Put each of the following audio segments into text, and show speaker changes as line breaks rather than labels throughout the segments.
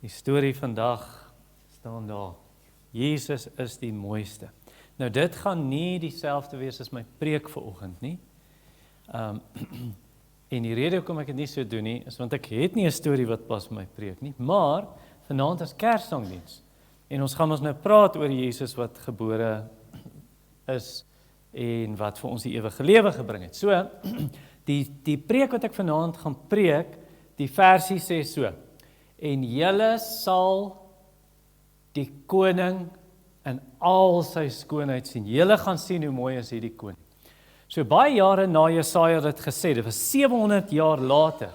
Die storie vandag staan daar. Jesus is die mooiste. Nou dit gaan nie dieselfde wees as my preek vanoggend nie. En die rede hoekom ek dit nie so doen nie, is want ek het nie 'n storie wat pas by my preek nie, maar vanaand is Kerssangdiens. En ons gaan nou praat oor Jesus wat gebore is en wat vir ons die ewige lewe gebring het. So, die preek wat ek vanaand gaan preek, die versie sê so: en julle sal die koning in al sy skoonheid sien. Julle gaan sien hoe mooi is hierdie koning. So baie jare na Jesaja dit gesê, dit was 700 jaar later.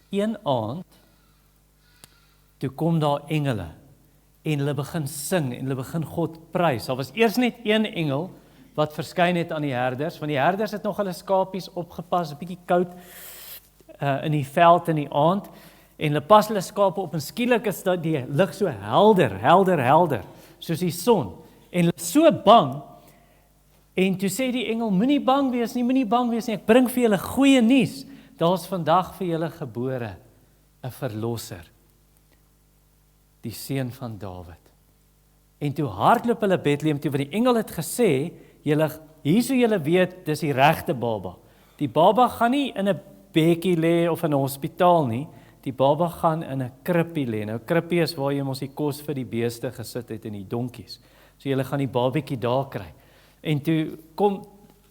Een aand, toe kom daar engele, en hulle begin sing, en hulle begin God prys. Daar was eers net een engel, wat verskyn het aan die herders, want die herders het nog hulle skapies opgepas, 'n bietjie koud, in die veld in die aand, en hulle pas hulle skape op, en skielik is dat die lig so helder, soos die son, en hulle is so bang, en toe sê die engel, moenie bang wees nie, ek bring vir julle goeie nuus, daar is vandag vir julle gebore, 'n verlosser, die seun van Dawid. En toe hardloop hulle Bethlehem toe, want die engel het gesê, hier so julle weet, dis die regte baba. Die baba gaan nie in 'n bedjie lê of in 'n hospitaal nie, die baba gaan in 'n krippie lê. Nou krippie is waar jy mos die kos vir die beeste gesit het en die donkies. So julle gaan die babietjie daar kry. En toe kom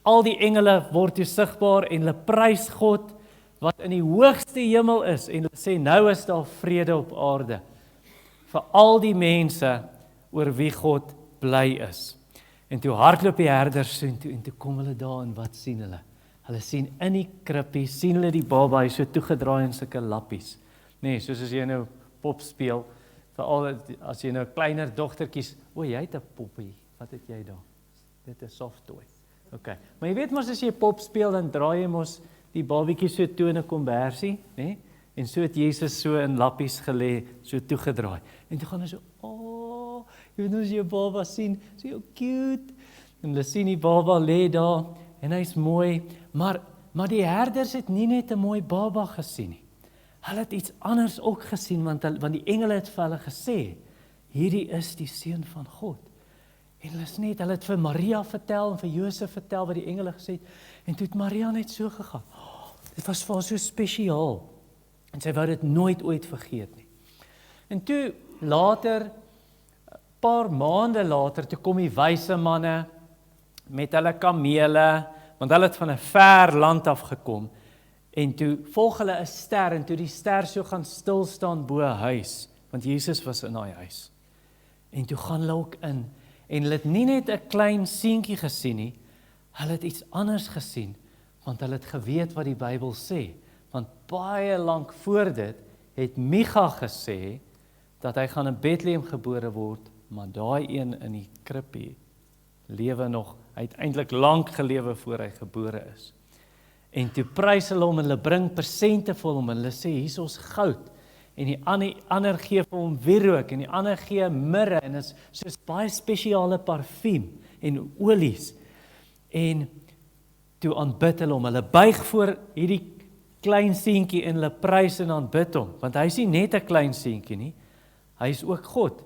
al die engele word toe sigbaar en hulle prys God wat in die hoogste hemel is en hulle sê nou is daar vrede op aarde vir al die mense oor wie God bly is. En toe hardloop die herders en toe kom hulle daar en wat sien hulle? Hulle sien in die krippie, sien hulle die baba, hy so toegedraai in sulke lappies. Nee, soos as jy nou pop speel, veral as jy nou kleiner dogtertjies, jy het 'n poppie, wat het jy daar? Dit is soft toy. Okay. Maar jy weet mos as jy pop speel, dan draai jy mos die babietjie so toe in 'n kombersie, né? En so het Jesus so in lappies gelê, so toegedraai. En toe gaan hy so, jy weet as jy baba sien, so cute. En hulle sien die baba lê daar, en hy's mooi, maar die herders het nie net 'n mooi baba gesien nie. Hulle het iets anders ook gesien, want die engele het vir hulle gesê, hierdie is die seun van God. En hulle het vir Maria vertel, en vir Josef vertel, wat die engele gesê het, en toe het Maria net so gegaan. Dit was vir haar so spesiaal, en sy wou dit nooit ooit vergeet nie. En toe later, paar maande later, toe kom die wyse manne, met hulle kamele, want hulle het van 'n ver land af gekom, en toe volg hulle 'n ster, en toe die ster so gaan stil staan bo 'n huis, want Jesus was in daai huis. En toe gaan hulle ook in, en hulle het nie net 'n klein seentjie gesien nie, hulle het iets anders gesien, want hulle het geweet wat die Bybel sê, want baie lank voor dit, het Micha gesê, dat hy gaan in Bethlehem gebore word, maar daai een in die krippie, lewe nog, hy het eintlik lank gelewe voor hy gebore is. En toe prys hulle hom, en hulle bring persente vir hom, en hulle sê, hier is ons goud, en die ander gee vir hom wierook, en die ander gee mirre, en is soos baie spesiale parfuum, en olies, en toe aanbid hulle hom, hulle buig voor hierdie klein seentjie, en hulle prys en aanbid hom, want hy is nie net 'n klein seentjie nie, hy is ook God.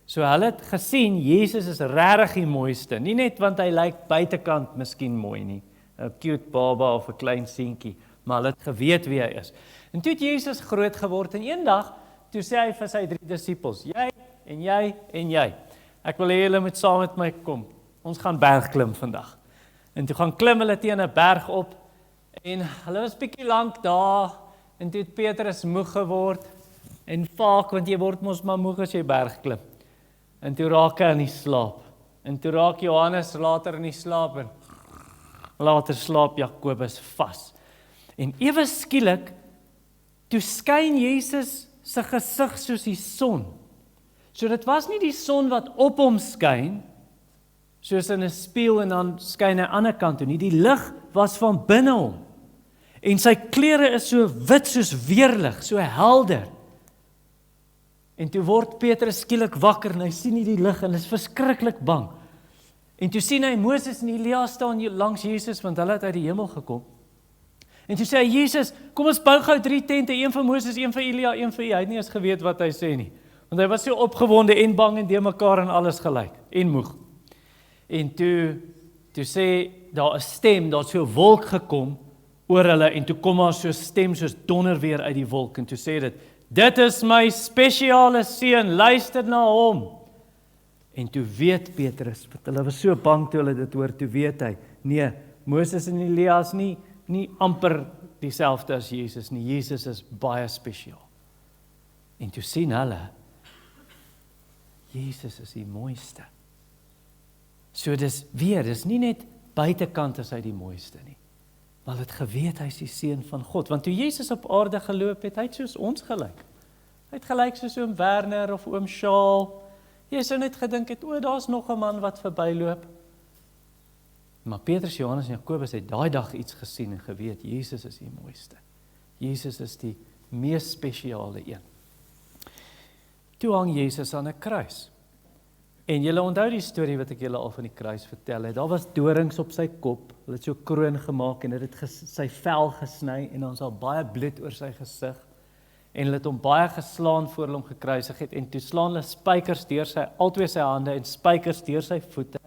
So hulle het gesien, Jesus is regtig die mooiste, nie net want hy lyk buitekant miskien mooi nie, 'n cute baba of 'n klein seentjie, maar hulle het geweet wie hy is. En toe het Jesus groot geword, en eendag, toe sê hy vir sy 3 disippels, jy, en jy, en jy, ek wil hê julle moet saam met my kom, ons gaan bergklim vandag. En toe gaan klim hulle teen 'n berg op, en hulle was bietjie lank daar, en toe het Petrus moeg geword, en vaak, want jy word mos maar moeg as jy bergklim. En toe raak hy in die slaap. En toe raak Johannes later in die slaap, en later slaap Jakobus vas. En ewe skielik, toe skyn Jesus sy gesig soos die son. So dit was nie die son wat op hom skyn, soos in 'n spieël en dan skyn hy aan die ander kant toe nie. Die lig was van binne hom. En sy klere is so wit soos weerlig, so helder. En toe word Petrus skielik wakker en hy sien nie die lig en is verskriklik bang. En toe sien hy Moses en Elia staan langs Jesus, want hulle het uit die hemel gekom. En toe sê hy, Jesus, kom ons bou gou 3 tente, een vir Moses, een vir Elia, een vir U. Hy het nie eens geweet wat hy sê nie. Want hy was so opgewonde en bang en de mekaar en alles gelyk, en moeg. En toe sê, daar 'n stem, daar het so 'n wolk gekom oor hulle, en toe kom daar so 'n stem soos donder weer uit die wolk, en toe sê dit is my spesiale seun, luister na hom. En toe weet Petrus, want hulle was so bang toe hulle dit hoor, toe weet hy, nee, Moses en Elia is nie amper dieselfde as Jesus nie, Jesus is baie spesiaal. En toe sien hulle, Jesus is die mooiste. So dis nie net buitekant is hy die mooiste nie, maar het geweet hy is die seun van God, want toe Jesus op aarde geloop het, hy het soos ons gelyk. Hy het gelyk soos oom Werner of oom Shaal. Jy sou net gedink het, daar's nog 'n man wat verbyloop. Maar Petrus, Johannes en Jakobus het daai dag iets gesien en geweet, Jesus is die mooiste. Jesus is die mees spesiale een. Toe hang Jesus aan 'n kruis. En julle onthou die storie wat ek julle al van die kruis vertel het. Daar was dorings op sy kop, hulle het so 'n kroon gemaak en het sy vel gesny en ons al baie bloed oor sy gesig. En hulle het hom baie geslaan voor hulle hom gekruisig het en toe slaan hulle spykers deur albei sy hande en spykers deur sy voete.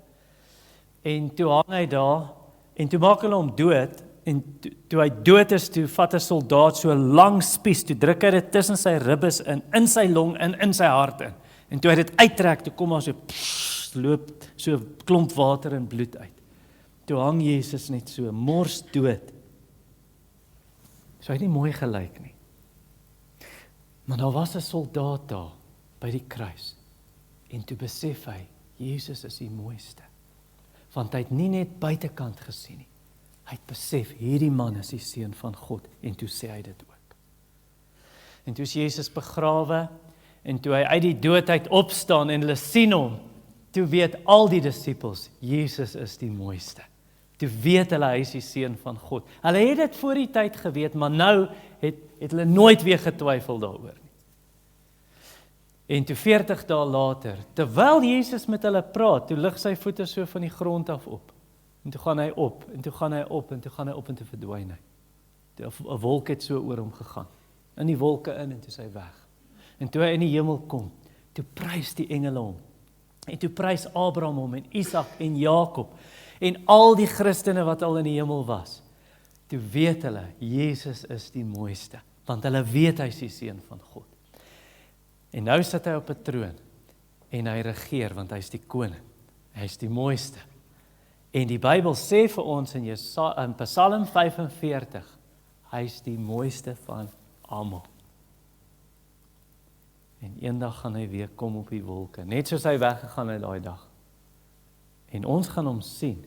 En toe hang hy daar en toe maak hulle hom dood en toe hy dood is, toe vat 'n soldaat so 'n lang spies, toe druk hy dit tussen sy ribbes in sy long in sy hart in. En toe hy dit uittrek, toe kom daar so loop so 'n klomp water en bloed uit. Toe hang Jesus net so mors dood. So hy het nie mooi gelyk nie. Maar daar was 'n soldaat daar by die kruis. En toe besef hy, Jesus is die mooiste. Want hy het nie net buitekant gesien nie. Hy het besef, hierdie man is die seun van God. En toe sê hy dit ook. En toe is Jesus begrawe, en toe hy uit die dood uit opstaan, en hulle sien hom, toe weet al die disippels, Jesus is die mooiste. Toe weet hulle, hy is die seun van God. Hulle het dit voor die tyd geweet, maar nou het hulle nooit weer getwyfel daaroor nie. En toe 40 dae later, terwyl Jesus met hulle praat, toe lig sy voete so van die grond af op. En toe gaan hy op, en toe gaan hy op, en toe gaan hy op, en toe verdwyn hy. Toe 'n wolk het so oor hom gegaan. In die wolke in, en toe is hy weg. En toe hy in die hemel kom, toe prys die engele hom. En toe prys Abraham hom, en Isak, en Jakob, en al die Christene wat al in die hemel was. Toe weet hulle, Jesus is die mooiste, want hulle weet hy is die seun van God. En nou sit hy op 'n troon, en hy regeer, want hy is die koning, hy is die mooiste. En die Bybel sê vir ons in Psalm 45, hy is die mooiste van almal. En eendag gaan hy weer kom op die wolke, net soos hy weggegaan het daai dag. En ons gaan hom sien,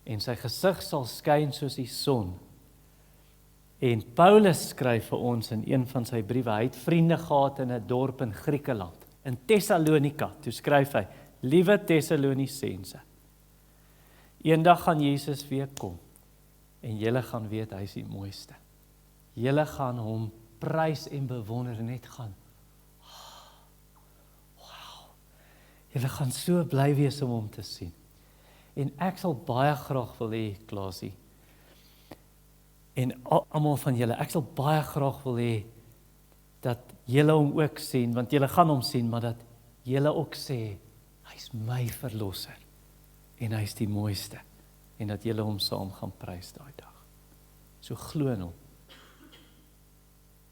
en sy gesig sal skyn soos die son. En Paulus skryf vir ons in een van sy briewe, hy het vriende gehad in 'n dorp in Griekeland, in Thessalonika, toe skryf hy, liewe Thessalonisense, eendag gaan Jesus weer kom, en julle gaan weet, hy is die mooiste. Julle gaan hom prys en bewonder, en net gaan, julle gaan so bly wees om hom te sien. En ek sal baie graag wil hê, Klaasie, en almal van julle, ek sal baie graag wil hê, dat julle hom ook sien, want julle gaan hom sien, maar dat julle ook sê, hy is my verlosser, en hy is die mooiste, en dat julle hom saam gaan prys daai dag. So glo in hom,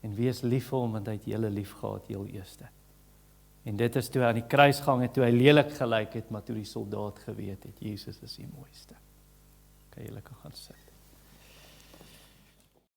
en wees lief vir hom, want hy het julle lief gehad, heel eerste. En dit is toe hy aan die kruis gehang het, toe hy lelik gelyk het, maar toe die soldaat geweet het, Jesus is die mooiste. Kan julle gaan sit.